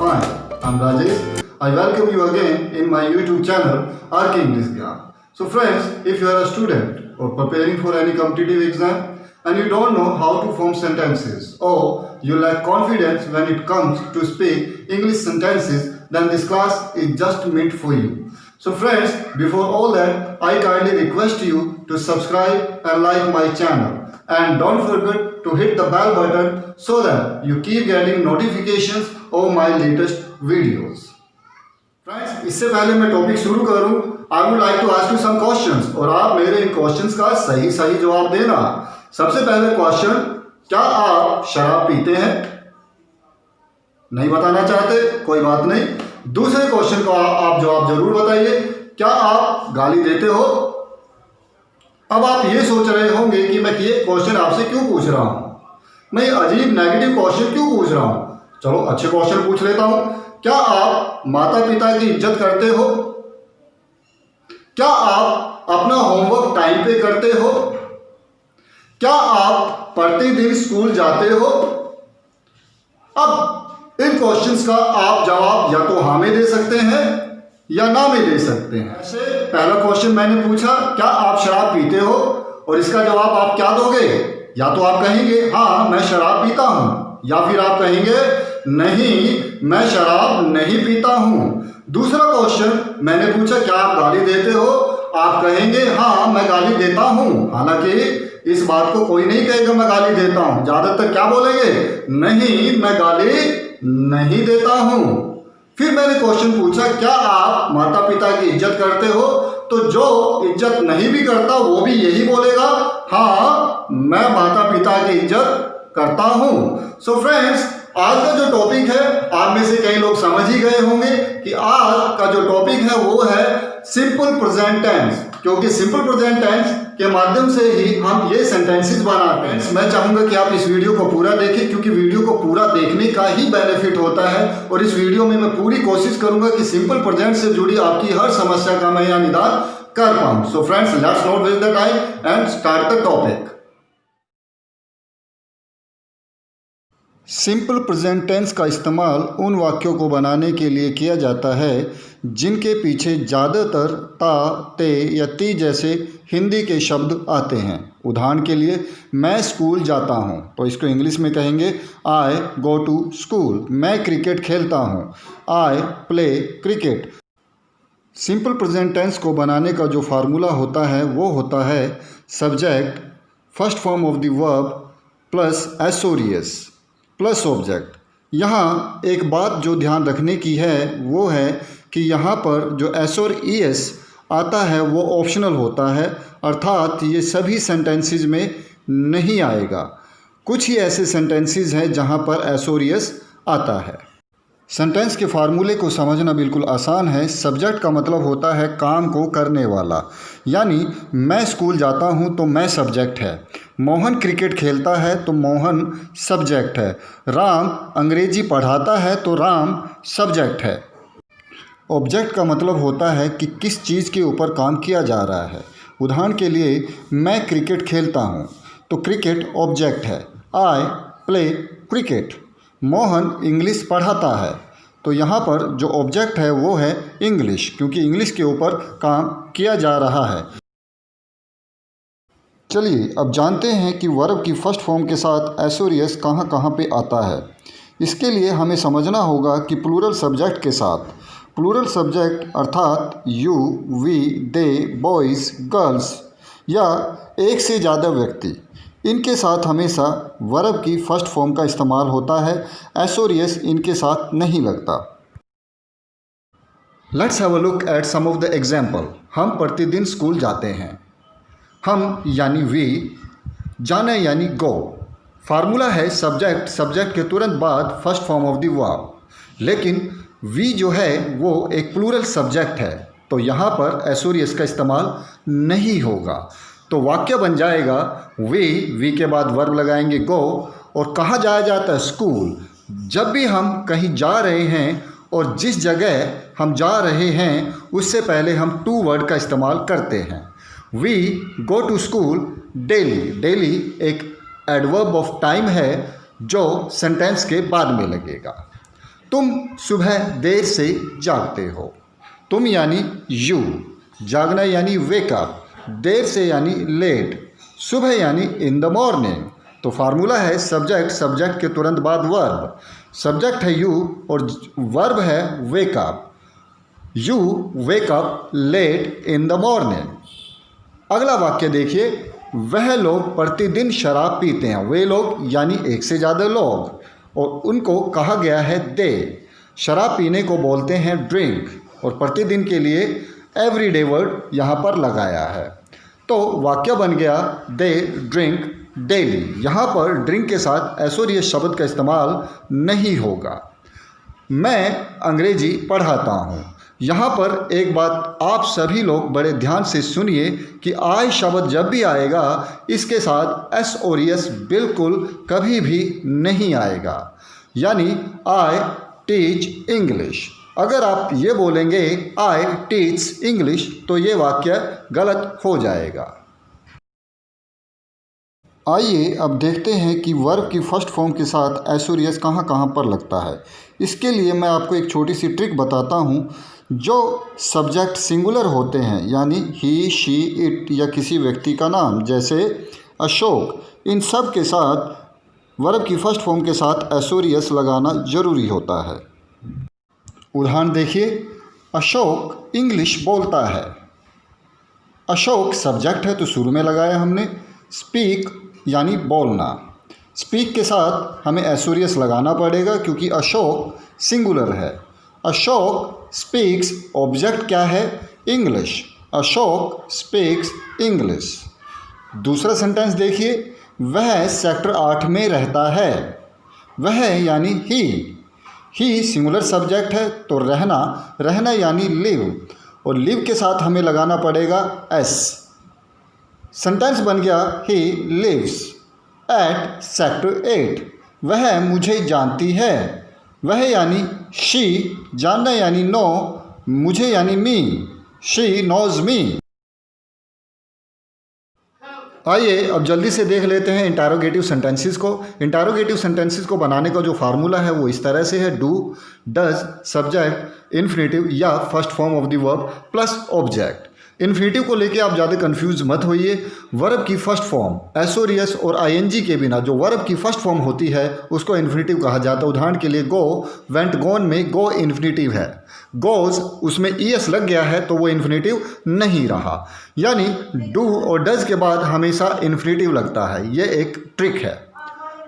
are fine. I'm Rajesh. I welcome you again in my YouTube channel, RK English Gyan. So friends, if you are a student or preparing for any competitive exam and you don't know how to form sentences or you lack confidence when it comes to speak English sentences, then this class is just meant for you. So friends, before all that, I kindly request you to subscribe and like my channel. And don't forget to hit the bell button so that you keep getting notifications of my latest videos. Friends, इससे पहले मैं topic शुरू करूं, I would like to ask you some questions और आप मेरे इन questions का सही जवाब देना। सबसे पहले क्वेश्चन, क्या आप शराब पीते हैं? नहीं बताना चाहते, कोई बात नहीं। दूसरे क्वेश्चन का आप जवाब जरूर बताइए, क्या आप गाली देते हो? अब आप ये सोच रहे होंगे कि मैं ये क्वेश्चन आपसे क्यों पूछ रहा हूं, मैं अजीब नेगेटिव क्वेश्चन क्यों पूछ रहा हूं। चलो अच्छे क्वेश्चन पूछ लेता हूं। क्या आप माता पिता की इज्जत करते हो? क्या आप अपना होमवर्क टाइम पे करते हो? क्या आप प्रतिदिन स्कूल जाते हो? अब इन क्वेश्चंस का आप जवाब या तो हाँ में दे सकते हैं या ना में दे सकते हैं। ऐसे पहला क्वेश्चन मैंने पूछा, क्या आप शराब पीते हो, और इसका जवाब आप क्या दोगे? या तो आप कहेंगे हाँ मैं शराब पीता हूं, या फिर आप कहेंगे नहीं मैं शराब नहीं पीता हूं। दूसरा क्वेश्चन मैंने पूछा, क्या आप गाली देते हो? आप कहेंगे हाँ मैं गाली देता हूं। हालांकि इस बात को कोई नहीं कहेगा मैं गाली देता हूं, ज्यादातर क्या बोलेंगे, नहीं मैं गाली नहीं देता हूं। फिर मैंने क्वेश्चन पूछा, क्या आप माता पिता की इज्जत करते हो? तो जो इज्जत नहीं भी करता वो भी यही बोलेगा हाँ मैं माता पिता की इज्जत करता हूं। सो फ्रेंड्स, आज का जो टॉपिक है, आप में से कई लोग समझ ही गए होंगे कि आज का जो टॉपिक है वो है सिंपल प्रेजेंट टेंस, क्योंकि सिंपल प्रेजेंट टेंस के माध्यम से ही हम ये सेंटेंसेस बनाते हैं। मैं चाहूंगा कि आप इस वीडियो को पूरा देखें, क्योंकि वीडियो को पूरा देखने का ही बेनिफिट होता है, और इस वीडियो में मैं पूरी कोशिश करूंगा कि सिंपल प्रेजेंट से जुड़ी आपकी हर समस्या का मैं यहाँ निदान कर पाऊं। So friends, let's not waste the time and start the topic. Simple present tense का इस्तेमाल उन वाक्यों को बनाने के लिए किया जाता है जिनके पीछे ज़्यादातर ता, ते या ती जैसे हिंदी के शब्द आते हैं। उदाहरण के लिए, मैं स्कूल जाता हूँ, तो इसको इंग्लिश में कहेंगे आई गो टू स्कूल। मैं क्रिकेट खेलता हूँ, I play cricket. Simple present tense को बनाने का जो फार्मूला होता है वो होता है subject, first form of the verb plus s or es plus object. यहाँ एक बात जो ध्यान रखने की है वो है कि यहाँ पर जो एस और ई एस आता है वो ऑप्शनल होता है, अर्थात ये सभी सेंटेंसेस में नहीं आएगा। कुछ ही ऐसे सेंटेंसेस हैं जहाँ पर एस और ई एस आता है। सेंटेंस के फार्मूले को समझना बिल्कुल आसान है। सब्जेक्ट का मतलब होता है काम को करने वाला, यानी मैं स्कूल जाता हूँ तो मैं सब्जेक्ट है। मोहन क्रिकेट खेलता है तो मोहन सब्जेक्ट है। राम अंग्रेजी पढ़ाता है तो राम सब्जेक्ट है। ऑब्जेक्ट का मतलब होता है कि किस चीज़ के ऊपर काम किया जा रहा है। उदाहरण के लिए, मैं क्रिकेट खेलता हूँ तो क्रिकेट ऑब्जेक्ट है। आई प्ले क्रिकेट। मोहन इंग्लिश पढ़ाता है, तो यहाँ पर जो ऑब्जेक्ट है वो है इंग्लिश, क्योंकि इंग्लिश के ऊपर काम किया जा रहा है। चलिए अब जानते हैं कि वर्ब की फर्स्ट फॉर्म के साथ एसोरियस कहाँ कहाँ पे आता है। इसके लिए हमें समझना होगा कि प्लूरल सब्जेक्ट के साथ, प्लूरल सब्जेक्ट अर्थात you, we, they, boys, girls या एक से ज़्यादा व्यक्ति, इनके साथ हमेशा वर्ब की फर्स्ट फॉर्म का इस्तेमाल होता है। एसोरियस इनके साथ नहीं लगता। Let's have a look at some of the example. हम प्रतिदिन स्कूल जाते हैं। हम यानी वी, जाना यानी गो। फार्मूला है सब्जेक्ट, सब्जेक्ट के तुरंत बाद first form of the verb. लेकिन वी जो है वो एक प्लूरल सब्जेक्ट है, तो यहाँ पर एसोरियस का इस्तेमाल नहीं होगा। तो वाक्य बन जाएगा वी के बाद वर्ब लगाएंगे गो, और कहाँ जाया जाता है, स्कूल। जब भी हम कहीं जा रहे हैं और जिस जगह हम जा रहे हैं उससे पहले हम टू वर्ड का इस्तेमाल करते हैं। We go to school daily. Daily एक एडवर्ब ऑफ टाइम है जो सेंटेंस के बाद में लगेगा। तुम सुबह देर से जागते हो। तुम यानी यू, जागना यानी वेक अप, देर से यानी लेट, सुबह यानी इन द मॉर्निंग। तो फार्मूला है सब्जेक्ट, सब्जेक्ट के तुरंत बाद वर्ब। सब्जेक्ट है यू और वर्ब है wake up. You wake up late in the morning. अगला वाक्य देखिए, वह लोग प्रतिदिन शराब पीते हैं। वे लोग यानी एक से ज़्यादा लोग, और उनको कहा गया है दे। शराब पीने को बोलते हैं ड्रिंक, और प्रतिदिन के लिए एवरीडे वर्ड यहाँ पर लगाया है। तो वाक्य बन गया दे ड्रिंक डेली। यहाँ पर ड्रिंक के साथ एसोरियस शब्द का इस्तेमाल नहीं होगा। मैं अंग्रेजी पढ़ाता हूँ। यहाँ पर एक बात आप सभी लोग बड़े ध्यान से सुनिए कि आई शब्द जब भी आएगा इसके साथ एसओरियस बिल्कुल कभी भी नहीं आएगा। यानी आई टीच इंग्लिश। अगर आप ये बोलेंगे आई टीच इंग्लिश तो ये वाक्य गलत हो जाएगा। आइए अब देखते हैं कि वर्ब की फर्स्ट फॉर्म के साथ एसोरियस कहाँ कहाँ पर लगता है। इसके लिए मैं आपको एक छोटी सी ट्रिक बताता हूँ। जो सब्जेक्ट सिंगुलर होते हैं यानी ही, शी, इट या किसी व्यक्ति का नाम जैसे अशोक, इन सब के साथ वर्ब की फर्स्ट फॉर्म के साथ एसोरियस लगाना ज़रूरी होता है। उदाहरण देखिए, अशोक इंग्लिश बोलता है। अशोक सब्जेक्ट है तो शुरू में लगाया हमने। स्पीक यानी बोलना। स्पीक के साथ हमें एसोरियस लगाना पड़ेगा क्योंकि अशोक सिंगुलर है। अशोक स्पीक्स, ऑब्जेक्ट क्या है? इंग्लिश। Ashok speaks English. दूसरा सेंटेंस देखिए, वह सेक्टर 8 में रहता है। वह यानी ही सिंगुलर सब्जेक्ट है तो रहना यानी लिव, और लिव के साथ हमें लगाना पड़ेगा एस। सेंटेंस बन गया ही लिव्स एट सेक्टर 8। वह मुझे जानती है। वह यानी शी, जानना यानी नो, मुझे यानी मी, शी नोज मी। आइए अब जल्दी से देख लेते हैं इंटरोगेटिव सेंटेंसेस को। इंटरोगेटिव सेंटेंसेस को बनाने का जो फार्मूला है वो इस तरह से है, डू, डज, सब्जेक्ट, इन्फिनेटिव या first form of the verb plus object. Infinitive को लेके आप ज़्यादा कंफ्यूज मत होइए। वर्ब की फर्स्ट फॉर्म एसोरियस और आईएनजी के बिना जो वर्ब की फर्स्ट फॉर्म होती है उसको इन्फिनेटिव कहा जाता है। उदाहरण के लिए गो, वेंट, गोन में गो इन्फिनेटिव है। गोज उसमें ईएस लग गया है तो वो इन्फिनेटिव नहीं रहा। यानी डू और डज के बाद हमेशा इन्फिनेटिव लगता है। ये एक ट्रिक है।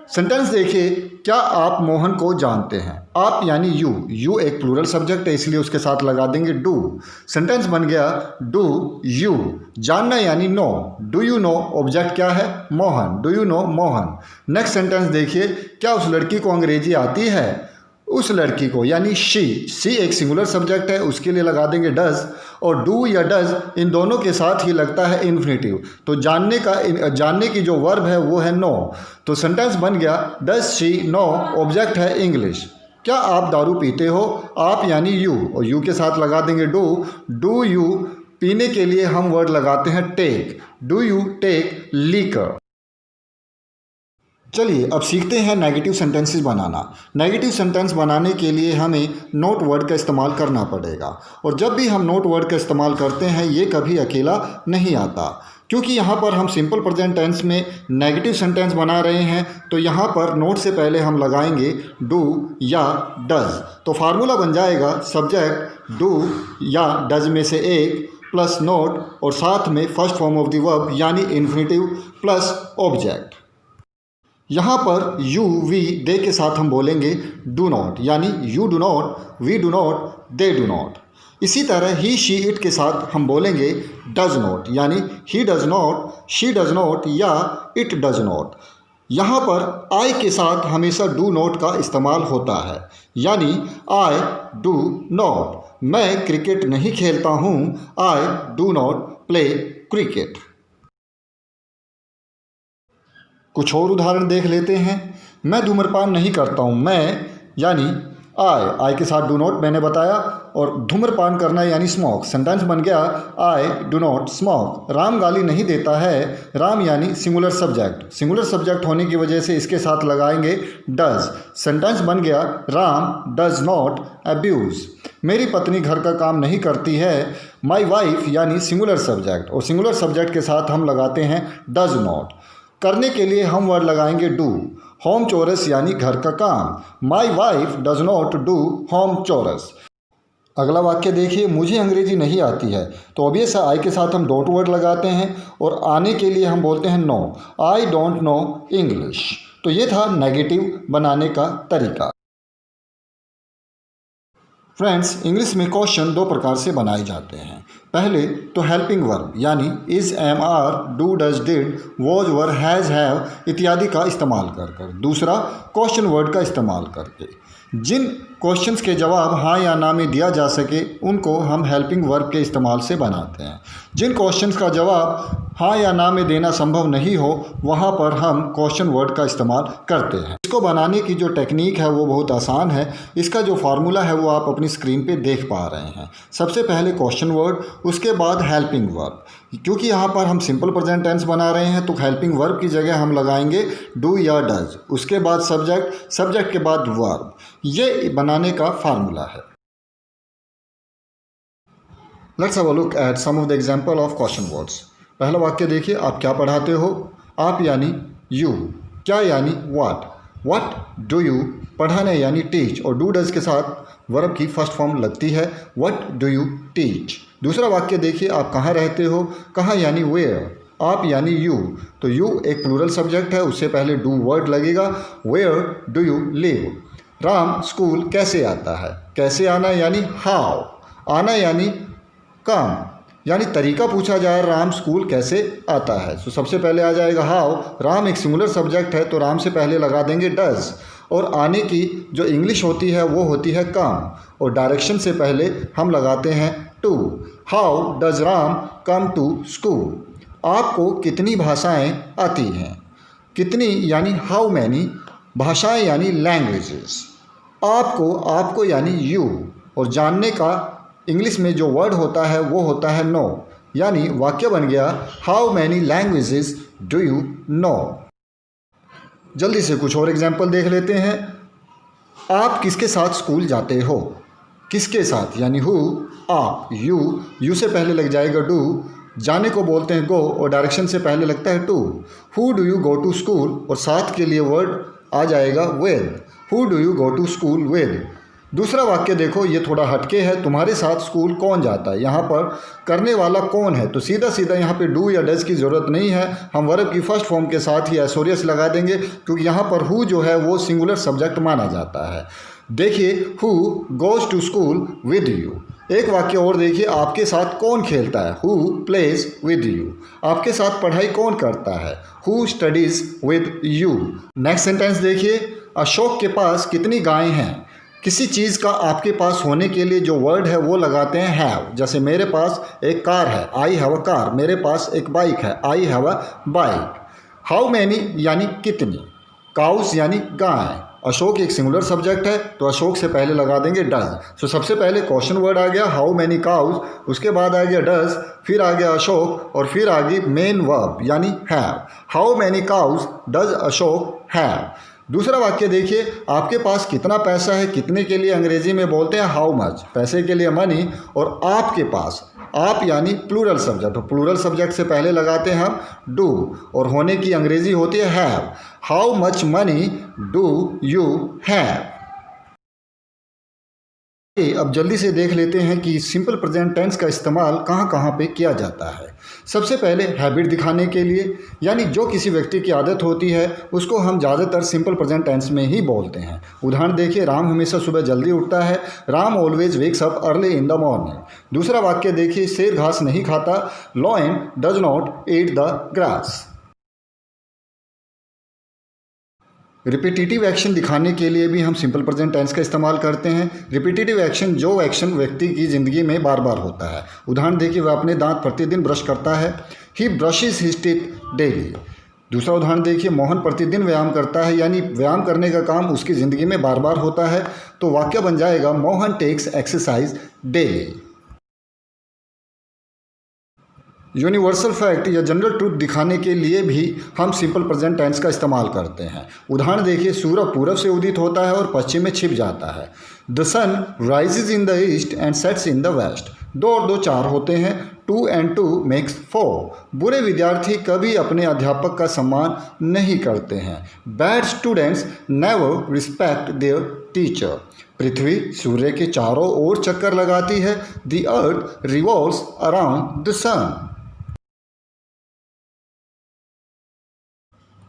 सेंटेंस देखिए, क्या आप मोहन को जानते हैं? आप यानी यू एक प्लूरल सब्जेक्ट है इसलिए उसके साथ लगा देंगे डू। सेंटेंस बन गया डू यू। जानना यानी know, do you know, object क्या है? Mohan, do you know Mohan. Next sentence देखिए, क्या उस लड़की को अंग्रेजी आती है? उस लड़की को यानी शी एक सिंगुलर सब्जेक्ट है उसके लिए लगा देंगे डज, और डू या डज इन दोनों के साथ ही लगता है इन्फिनेटिव। तो जानने की जो वर्ब है वो है नो। तो सेंटेंस बन गया डज शी नो, ऑब्जेक्ट है इंग्लिश। क्या आप दारू पीते हो? आप यानी यू, और यू के साथ लगा देंगे डू यू। पीने के लिए हम वर्ड लगाते हैं take, do you take liquor. चलिए अब सीखते हैं नेगेटिव सेंटेंसेस बनाना। नेगेटिव सेंटेंस बनाने के लिए हमें नोट वर्ड का इस्तेमाल करना पड़ेगा, और जब भी हम नोट वर्ड का इस्तेमाल करते हैं ये कभी अकेला नहीं आता, क्योंकि यहाँ पर हम सिंपल प्रेजेंट टेंस में नेगेटिव सेंटेंस बना रहे हैं। तो यहाँ पर नोट से पहले हम लगाएंगे डू या डज। तो फार्मूला बन जाएगा सब्जेक्ट डू या डज में से एक प्लस नोट, और साथ में first form of the verb यानी इन्फिनेटिव प्लस ऑब्जेक्ट। यहाँ पर यू वी दे के साथ हम बोलेंगे डू नॉट, यानी you do not, we do not, they do not. इसी तरह ही शी इट के साथ हम बोलेंगे डज नॉट, यानी he does not, she does not या इट डज नॉट। यहाँ पर आई के साथ हमेशा डू नॉट का इस्तेमाल होता है, यानी आई डू नॉट। मैं क्रिकेट नहीं खेलता हूँ, I do not play cricket. कुछ और उदाहरण देख लेते हैं। मैं धूम्रपान नहीं करता हूँ। मैं यानी आई के साथ डू नॉट मैंने बताया, और धूम्रपान करना यानी स्मोक। सेंटेंस बन गया I do not smoke. Ram गाली नहीं देता है। राम यानी सिंगुलर सब्जेक्ट। सिंगुलर सब्जेक्ट होने की वजह से इसके साथ लगाएंगे डज। सेंटेंस बन गया राम डज नॉट अब्यूज। मेरी पत्नी घर का काम नहीं करती है। माई वाइफ यानी सिंगुलर सब्जेक्ट, और सिंगुलर सब्जेक्ट के साथ हम लगाते हैं डज नॉट। करने के लिए हम वर्ड लगाएंगे डू। होम चोरस यानी घर का काम। My wife does not do home chores. अगला वाक्य देखिए, मुझे अंग्रेजी नहीं आती है, तो ऑब्वियस है आई के साथ हम डोंट वर्ड लगाते हैं, और आने के लिए हम बोलते हैं no. I don't know English. तो ये था नेगेटिव बनाने का तरीका। फ्रेंड्स, इंग्लिश में क्वेश्चन दो प्रकार से बनाए जाते हैं। पहले तो हेल्पिंग वर्ब यानी is, am, are, do, does, did, was, were, has, have इत्यादि का इस्तेमाल कर कर। दूसरा क्वेश्चन वर्ड का इस्तेमाल करके। जिन क्वेश्चंस के जवाब हाँ या ना में दिया जा सके उनको हम हेल्पिंग वर्ब के इस्तेमाल से बनाते हैं। जिन क्वेश्चंस का जवाब हाँ या ना में देना संभव नहीं हो वहाँ पर हम क्वेश्चन वर्ड का इस्तेमाल करते हैं। इसको बनाने की जो टेक्निक है वो बहुत आसान है। इसका जो फार्मूला है वो आप अपनी स्क्रीन पे देख पा रहे हैं। सबसे पहले क्वेश्चन वर्ड, उसके बाद हेल्पिंग वर्ब। क्योंकि यहाँ पर हम सिंपल प्रेजेंट टेंस बना रहे हैं तो हेल्पिंग वर्ब की जगह हम लगाएंगे डू या डज। उसके बाद सब्जेक्ट, सब्जेक्ट के बाद वर्ब। ये बनाने का फार्मूला है। Let's have a look at some of the example of question words. पहला वाक्य देखिए, आप क्या पढ़ाते हो? आप यानी यू, क्या यानी व्हाट, व्हाट डू यू, पढ़ाने यानी टीच, और डू डज के साथ वर्ब की फर्स्ट फॉर्म लगती है व्हाट डू यू टीच। दूसरा वाक्य देखिए, आप कहाँ रहते हो? कहाँ यानी वेयर, आप यानी यू, तो यू एक प्लूरल सब्जेक्ट है, उससे पहले डू वर्ड लगेगा। Where do you live. Ram school कैसे आता है? कैसे आना यानी हाउ, आना यानी कम, यानी तरीका पूछा जाए राम स्कूल कैसे आता है तो सबसे पहले आ जाएगा हाउ। राम एक सिंगुलर सब्जेक्ट है तो राम से पहले लगा देंगे डज, और आने की जो इंग्लिश होती है वो होती है कम, और डायरेक्शन से पहले हम लगाते हैं to. How does Ram come to school. आपको कितनी भाषाएं आती हैं? कितनी यानी हाउ मैनी, भाषाएं यानी लैंग्वेजेस। आपको, आपको यानी यू, और जानने का इंग्लिश में जो वर्ड होता है वो होता है नो, यानी वाक्य बन गया how many languages do you no. जल्दी से कुछ और एग्जाम्पल देख लेते हैं। आप किसके साथ स्कूल जाते हो? किसके साथ यानी हु, आप, यू से पहले लग जाएगा डू, जाने को बोलते हैं गो, और डायरेक्शन से पहले लगता है to. Who do you go to school, और साथ के लिए वर्ड आ जाएगा with. Who do you go to school with. दूसरा वाक्य देखो, ये थोड़ा हटके है। तुम्हारे साथ स्कूल कौन जाता है? यहाँ पर करने वाला कौन है, तो सीधा सीधा यहाँ पे डू या डज की ज़रूरत नहीं है। हम वर्ब की फर्स्ट फॉर्म के साथ ही एसोरियस लगा देंगे, क्योंकि यहाँ पर हु जो है वो सिंगुलर सब्जेक्ट माना जाता है। देखिए, who goes to school with you. एक वाक्य और देखिए, आपके साथ कौन खेलता है? Who plays with you. आपके साथ पढ़ाई कौन करता है? Who studies with you. Next sentence देखिए, अशोक के पास कितनी गायें हैं? किसी चीज़ का आपके पास होने के लिए जो वर्ड है वो लगाते हैं हैव। जैसे मेरे पास एक कार है, आई हैव अ कार। मेरे पास एक बाइक है, I have a bike. How many यानी कितनी, काउस यानी गाय। अशोक एक सिंगुलर सब्जेक्ट है तो अशोक से पहले लगा देंगे डज। सो सबसे पहले क्वेश्चन वर्ड आ गया हाउ मैनी काउस, उसके बाद आ गया डज, फिर आ गया अशोक, और फिर आ गई मेन वर्ब यानी have. How many cows does Ashok have. दूसरा वाक्य देखिए, आपके पास कितना पैसा है? कितने के लिए अंग्रेजी में बोलते हैं हाउ मच, पैसे के लिए मनी, और आपके पास, आप यानी प्लूरल सब्जेक्ट, तो प्लूरल सब्जेक्ट से पहले लगाते हैं हम डू, और होने की अंग्रेजी होती है have. How much money do you have. अब जल्दी से देख लेते हैं कि सिंपल प्रेजेंट टेंस का इस्तेमाल कहाँ कहाँ पे किया जाता है। सबसे पहले हैबिट दिखाने के लिए, यानी जो किसी व्यक्ति की आदत होती है उसको हम ज़्यादातर सिंपल प्रेजेंट टेंस में ही बोलते हैं। उदाहरण देखिए, राम हमेशा सुबह जल्दी उठता है। Ram always wakes up early in the morning. दूसरा वाक्य देखिए, शेर घास नहीं खाता। Lion does not eat the grass. Repetitive action दिखाने के लिए भी हम सिंपल प्रेजेंट टेंस का इस्तेमाल करते हैं। रिपीटेटिव एक्शन जो एक्शन व्यक्ति की ज़िंदगी में बार बार होता है। उदाहरण देखिए, वह अपने दांत प्रतिदिन ब्रश करता है। ही ब्रशेस हिज टीथ डेली। दूसरा उदाहरण देखिए, मोहन प्रतिदिन व्यायाम करता है, यानी व्यायाम करने का काम उसकी ज़िंदगी में बार बार होता है। तो वाक्य बन जाएगा Mohan takes exercise daily. Universal fact या जनरल ट्रूथ दिखाने के लिए भी हम सिंपल प्रेजेंट टेंस का इस्तेमाल करते हैं। उदाहरण देखिए, सूरज पूरब से उदित होता है और पश्चिम में छिप जाता है। The sun rises in the east and sets in the west. 2 और 2 4 होते हैं। 2 and 2 makes 4। बुरे विद्यार्थी कभी अपने अध्यापक का सम्मान नहीं करते हैं। Bad students never respect their teacher. पृथ्वी सूर्य के चारों ओर चक्कर लगाती है। The earth revolves around the sun.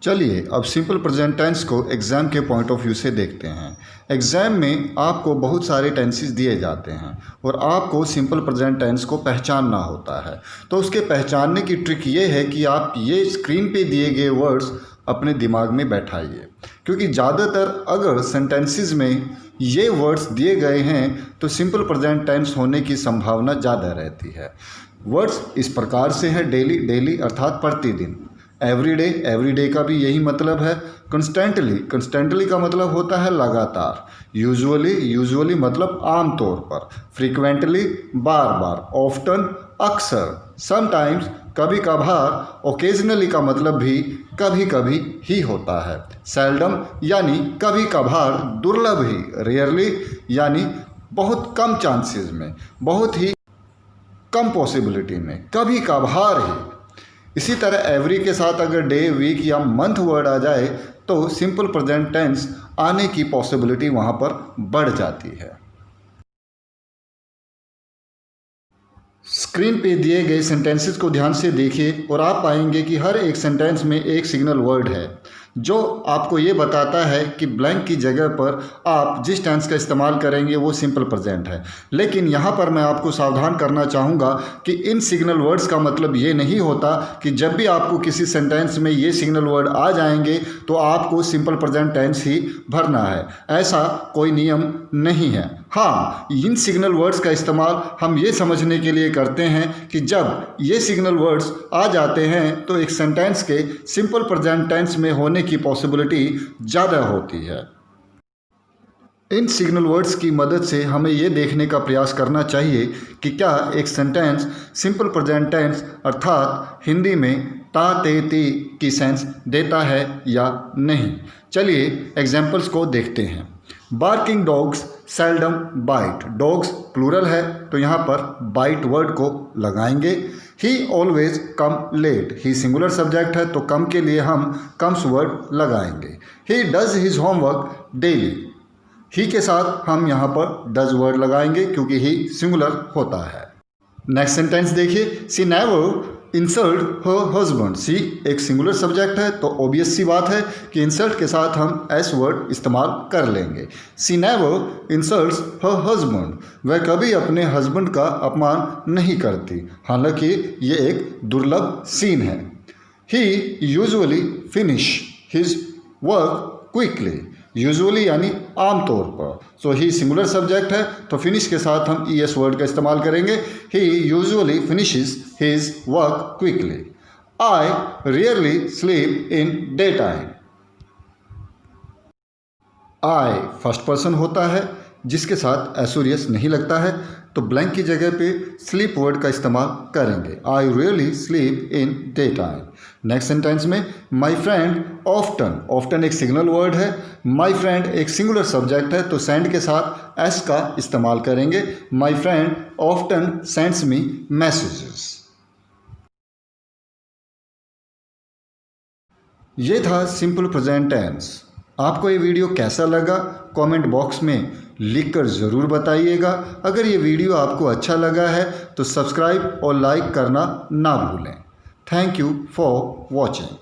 चलिए अब सिंपल प्रेजेंट टेंस को एग्ज़ाम के पॉइंट ऑफ व्यू से देखते हैं। एग्ज़ाम में आपको बहुत सारे टेंसेस दिए जाते हैं और आपको सिंपल प्रेजेंट टेंस को पहचानना होता है। तो उसके पहचानने की ट्रिक ये है कि आप ये स्क्रीन पे दिए गए वर्ड्स अपने दिमाग में बैठाइए, क्योंकि ज़्यादातर अगर सेंटेंसेस में ये वर्ड्स दिए गए हैं तो सिंपल प्रेजेंट टेंस होने की संभावना ज़्यादा रहती है। वर्ड्स इस प्रकार से हैं, डेली, डेली अर्थात प्रतिदिन। एवरीडे, एवरीडे का भी यही मतलब है। कंस्टेंटली, कंस्टेंटली का मतलब होता है लगातार। यूजुअली, यूजुअली मतलब आमतौर पर। फ्रीक्वेंटली, बार बार। ऑफ्टन, अक्सर। समटाइम्स, कभी कभार। ओकेजनली का मतलब भी कभी कभी ही होता है। सेल्डम यानी कभी कभार, दुर्लभ ही। रेयरली यानी बहुत कम चांसेस में, बहुत ही कम पॉसिबिलिटी में, कभी कभार ही। इसी तरह एवरी के साथ अगर डे, वीक या मंथ वर्ड आ जाए तो सिंपल प्रेजेंट टेंस आने की पॉसिबिलिटी वहाँ पर बढ़ जाती है। स्क्रीन पे दिए गए सेंटेंसेस को ध्यान से देखिए और आप पाएंगे कि हर एक सेंटेंस में एक सिग्नल वर्ड है जो आपको ये बताता है कि ब्लैंक की जगह पर आप जिस टेंस का इस्तेमाल करेंगे वो सिंपल प्रेजेंट है। लेकिन यहाँ पर मैं आपको सावधान करना चाहूँगा कि इन सिग्नल वर्ड्स का मतलब ये नहीं होता कि जब भी आपको किसी सेंटेंस में ये सिग्नल वर्ड आ जाएंगे तो आपको सिंपल प्रेजेंट टेंस ही भरना है। ऐसा कोई नियम नहीं है। हाँ, इन सिग्नल वर्ड्स का इस्तेमाल हम ये समझने के लिए करते हैं कि जब ये सिग्नल वर्ड्स आ जाते हैं तो एक सेंटेंस के सिंपल प्रेजेंट टेंस में होने की पॉसिबिलिटी ज़्यादा होती है। इन सिग्नल वर्ड्स की मदद से हमें ये देखने का प्रयास करना चाहिए कि क्या एक सेंटेंस सिंपल प्रेजेंट टेंस अर्थात हिंदी में ता, ते, ती की सेंस देता है या नहीं। चलिए एग्जाम्पल्स को देखते हैं। Barking dogs seldom bite. Dogs plural है तो यहाँ पर बाइट वर्ड को लगाएंगे। He always come late. He singular subject है तो कम के लिए हम कम्स वर्ड लगाएंगे। He does his homework daily. He के साथ हम यहाँ पर डज वर्ड लगाएंगे क्योंकि ही सिंगुलर होता है। नेक्स्ट सेंटेंस देखिए, सी नेवर इंसल्ट हर हस्बैंड। सी एक सिंगुलर सब्जेक्ट है तो ऑब्वियस सी बात है कि इंसल्ट के साथ हम एस वर्ड इस्तेमाल कर लेंगे। सी नेवर इंसल्ट्स हर हस्बैंड। वह कभी अपने हस्बैंड का अपमान नहीं करती, हालांकि ये एक दुर्लभ सीन है। He usually finish his work quickly. Usually यानी आमतौर पर। सो ही सिंगुलर सब्जेक्ट है तो फिनिश के साथ हम ईएस वर्ड का इस्तेमाल करेंगे। He usually finishes his work quickly. I rarely sleep in day time. I first person होता है जिसके साथ एसोरियस नहीं लगता है तो ब्लैंक की जगह पे स्लीप वर्ड का इस्तेमाल करेंगे। I really sleep in day time. Next sentence में माई फ्रेंड ऑफ्टन। ऑफ्टन एक सिग्नल वर्ड है। माई फ्रेंड एक सिंगुलर सब्जेक्ट है तो सेंड के साथ एस का इस्तेमाल करेंगे। My friend often sends me messages. ये था सिंपल प्रेजेंट टेंस। आपको ये वीडियो कैसा लगा कमेंट बॉक्स में लिखकर ज़रूर बताइएगा। अगर ये वीडियो आपको अच्छा लगा है तो सब्सक्राइब और लाइक करना ना भूलें। Thank you for watching.